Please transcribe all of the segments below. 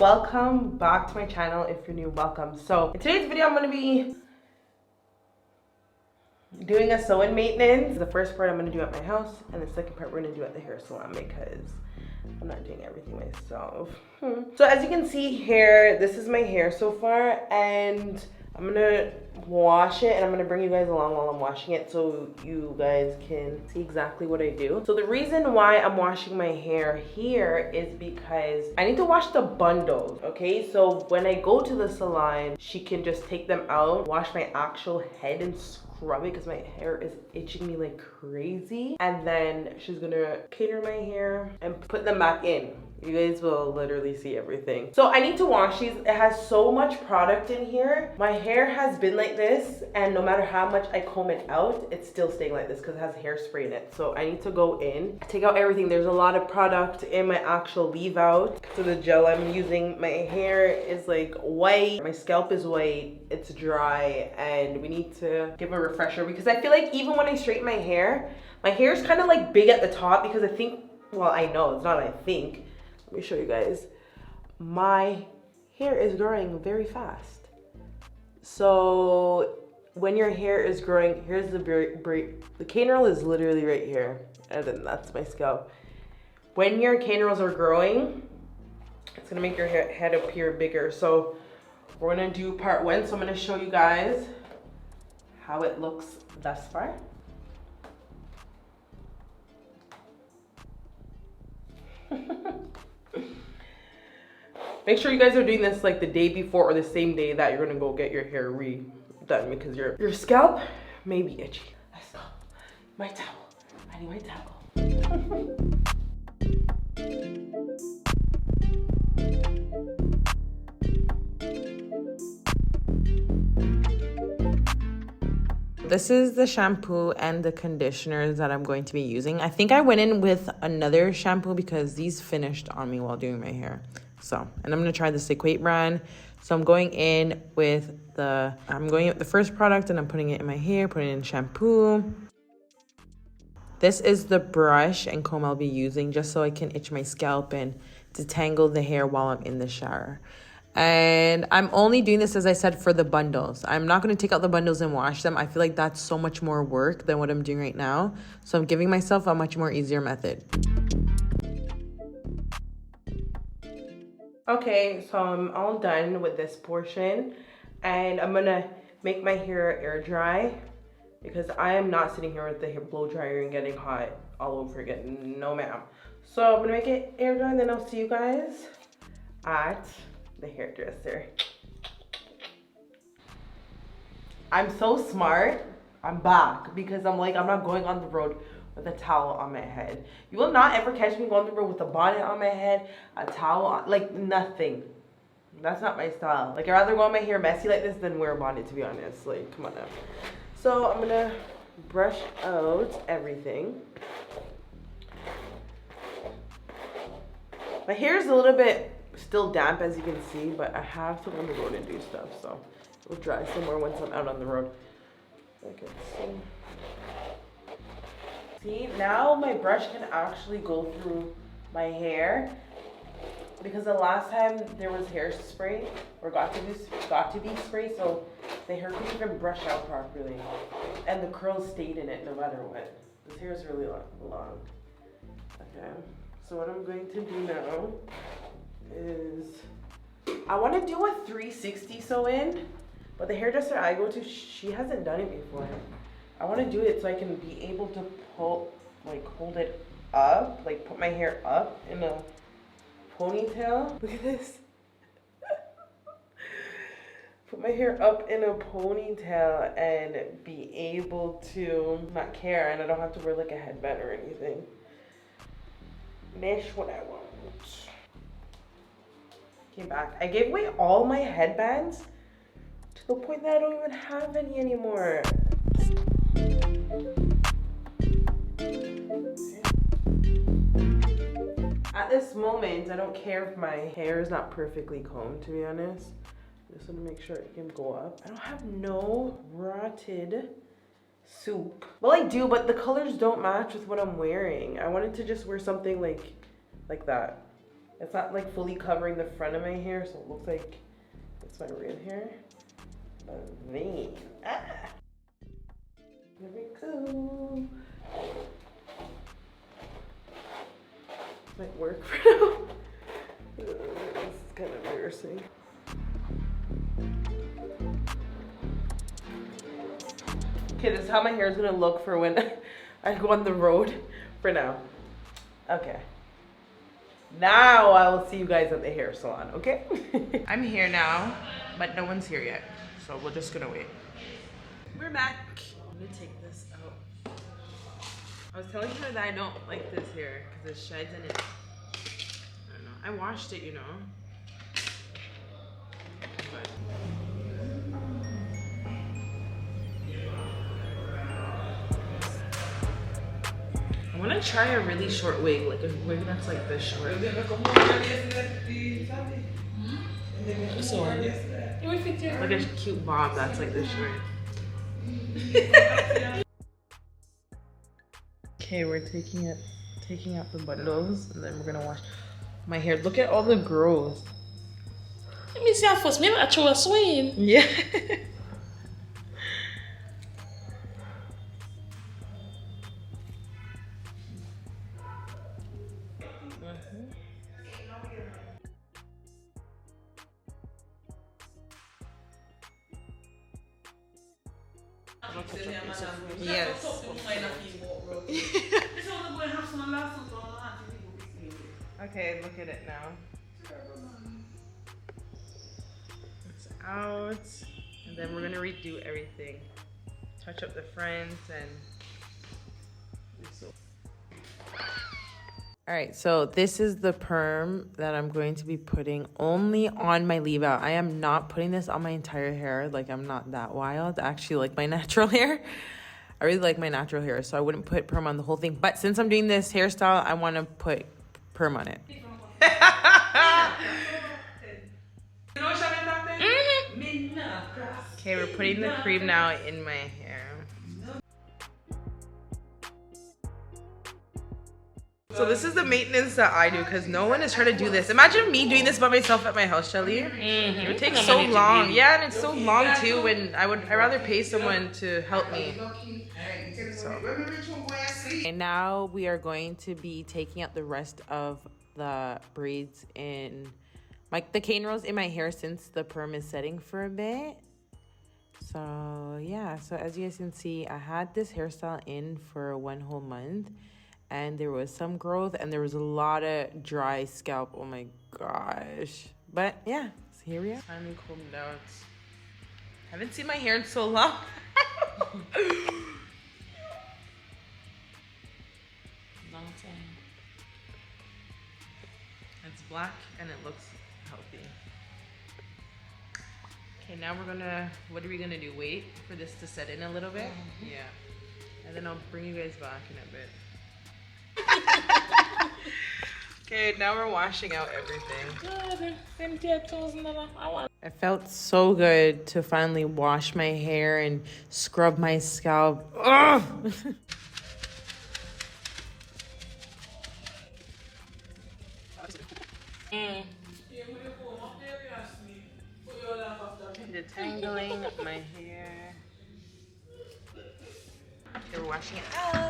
Welcome back to my channel. If you're new, welcome. So in today's video, I'm going to be doing a sew-in maintenance. The first part I'm going to do at my house, and the second part we're going to do at the hair salon because I'm not doing everything myself. So as you can see here, this is my hair so far, and I'm gonna wash it and I'm gonna bring you guys along while I'm washing it so you guys can see exactly what I do. So the reason why I'm washing my hair here is because I need to wash the bundles, okay? So when I go to the salon, she can just take them out, wash my actual head and scrub it because my hair is itching me like crazy. And then she's gonna cater my hair and put them back in. You guys will literally see everything. So I need to wash these. It has so much product in here. My hair has been like this, and no matter how much I comb it out, it's still staying like this because it has hairspray in it. So I need to go in, take out everything. There's a lot of product in my actual leave out. So the gel I'm using, my hair is like white. My scalp is white. It's dry, and we need to give a refresher because I feel like even when I straighten my hair is kind of like big at the top because I think, well, I know, it's not I think. Let me show you guys. My hair is growing very fast. So when your hair is growing, here's the cane roll is literally right here. And then that's my scalp. When your cane rolls are growing, it's gonna make your head appear bigger. So we're gonna do part one. So I'm gonna show you guys how it looks thus far. Make sure you guys are doing this like the day before or the same day that you're gonna go get your hair redone because your scalp may be itchy. Let's go. My towel. I need my towel. This is the shampoo and the conditioners that I'm going to be using. I think I went in with another shampoo because these finished on me while doing my hair. So, and I'm gonna try this Equate brand. So I'm going in with the first product and I'm putting it in my hair, putting in shampoo. This is the brush and comb I'll be using just so I can itch my scalp and detangle the hair while I'm in the shower. And I'm only doing this, as I said, for the bundles. I'm not going to take out the bundles and wash them. I feel like that's so much more work than what I'm doing right now. So I'm giving myself a much more easier method. Okay, so I'm all done with this portion. And I'm going to make my hair air dry because I am not sitting here with the hair blow dryer and getting hot all over again. No, ma'am. So I'm going to make it air dry and then I'll see you guys at the hairdresser. I'm so smart. I'm back because I'm not going on the road with a towel on my head. You will not ever catch me going on the road with a bonnet on my head, a towel on, like nothing. That's not my style. Like I'd rather go on my hair messy like this than wear a bonnet, to be honest. Like, come on now. So I'm gonna brush out everything. My hair is a little bit still damp, as you can see, but I have to go on the road and do stuff, so it'll dry some more once I'm out on the road. Okay, see, now my brush can actually go through my hair because the last time there was hairspray or got to be spray, so the hair couldn't even brush out properly, and the curls stayed in it no matter what. This hair is really long. Okay, so what I'm going to do now is I want to do a 360 sew-in, but the hairdresser I go to, she hasn't done it before. I want to do it so I can be able to pull, like hold it up, like put my hair up in a ponytail. Look at this. Put my hair up in a ponytail and be able to not care, and I don't have to wear like a headband or anything. That's what I want. Came back. I gave away all my headbands to the point that I don't even have any anymore. At this moment, I don't care if my hair is not perfectly combed, to be honest. I just want to make sure it can go up. I don't have no rotted soup. Well, I do, but the colors don't match with what I'm wearing. I wanted to just wear something like that. It's not like fully covering the front of my hair, so it looks like it's my real hair. But then, here we go. Might work for now. This is kind of embarrassing. Okay, this is how my hair is gonna look for when I go on the road for now. Okay. Now I will see you guys at the hair salon, okay? I'm here now, but no one's here yet. So we're just gonna wait. We're back. Let me take this out. I was telling her that I don't like this hair because it sheds and it, I don't know. I washed it, you know. But I want to try a really short wig, like a wig that's like this short. Like a cute bob that's like this short. Okay, we're taking out the bundles, and then we're gonna wash my hair. Look at all the growth. Let me see how first. Maybe I throw a swing. Yeah. Yes. Okay, look at it now. It's out. And then we're gonna redo everything. Touch up the fronts and all right, so this is the perm that I'm going to be putting only on my leave out. I am not putting this on my entire hair. Like, I'm not that wild. I actually like my natural hair. I really like my natural hair, so I wouldn't put perm on the whole thing. But since I'm doing this hairstyle, I want to put perm on it. Okay, we're putting the cream now in my hair. So this is the maintenance that I do because no one is trying to do this. Imagine me doing this by myself at my house, Shelly. It would take so long. Yeah, and it's so long too. When I'd rather pay someone to help me. So. And now we are going to be taking out the rest of the braids in the cane rows in my hair since the perm is setting for a bit. So yeah, so as you guys can see, I had this hairstyle in for 1 whole month. And there was some growth and there was a lot of dry scalp. Oh my gosh. But yeah, so here we are. Finally combed out. Haven't seen my hair in so long. Long time. It's black and it looks healthy. Okay, now we're gonna, what are we gonna do? Wait for this to set in a little bit? Yeah. And then I'll bring you guys back in a bit. Okay, now we're washing out everything. It felt so good to finally wash my hair and scrub my scalp. Ugh! Detangling my hair. Okay, we're washing it out.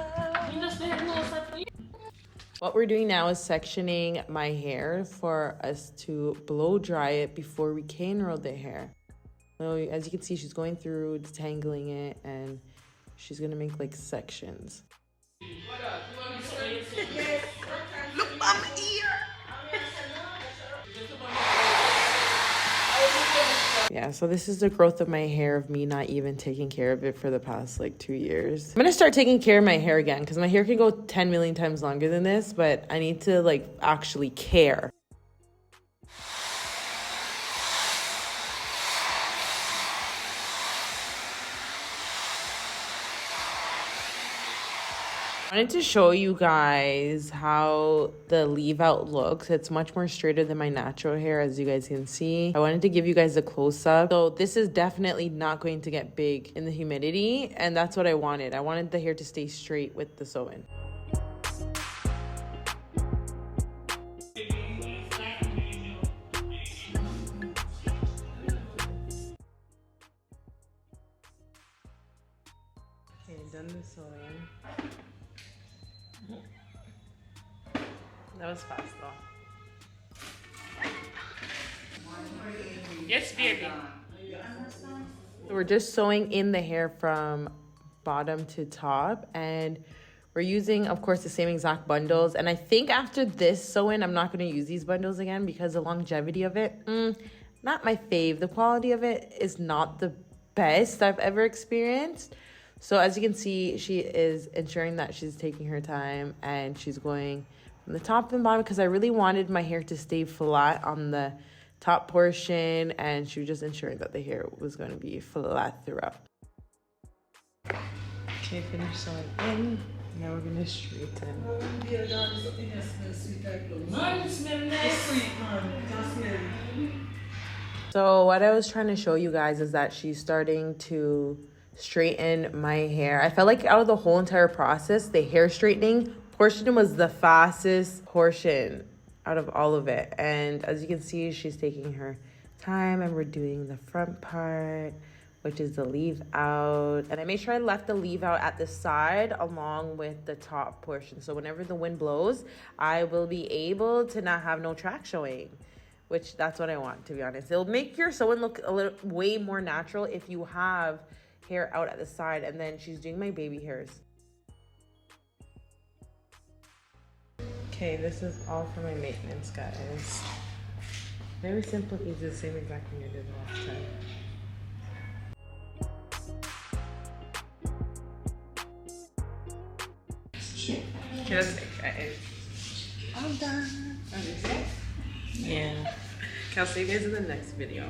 What we're doing now is sectioning my hair for us to blow dry it before we cane roll the hair. So as you can see, she's going through detangling it and she's gonna make like sections. Look at my ear. Yeah, so this is the growth of my hair of me not even taking care of it for the past like 2 years. I'm gonna start taking care of my hair again because my hair can go 10 million times longer than this, but I need to like actually care. I wanted to show you guys how the leave out looks. It's much more straighter than my natural hair, as you guys can see. I wanted to give you guys a close-up. So this is definitely not going to get big in the humidity, and that's what I wanted. I wanted the hair to stay straight with the sew-in. the sewing. That was fast though. Yes, baby. So we're just sewing in the hair from bottom to top, and we're using, of course, the same exact bundles. And I think after this sew-in, I'm not going to use these bundles again because the longevity of it, not my fave. The quality of it is not the best I've ever experienced. So as you can see, she is ensuring that she's taking her time and she's going from the top and bottom because I really wanted my hair to stay flat on the top portion, and she was just ensuring that the hair was going to be flat throughout. Okay, finish sewing in. Now we're going to straighten. So what I was trying to show you guys is that she's starting to straighten my hair. I felt like out of the whole entire process, the hair straightening portion was the fastest portion out of all of it. And as you can see, she's taking her time, and we're doing the front part, which is the leave out. And I made sure I left the leave out at the side along with the top portion. So whenever the wind blows, I will be able to not have no track showing, which that's what I want, to be honest. It'll make your sewing look a little way more natural if you have hair out at the side. And then she's doing my baby hairs. Okay, this is all for my maintenance, guys. Very simple, easy, the same exact thing I did last time. Okay, that's it, guys. I'm done. Yeah. Okay, I'll see you guys in the next video.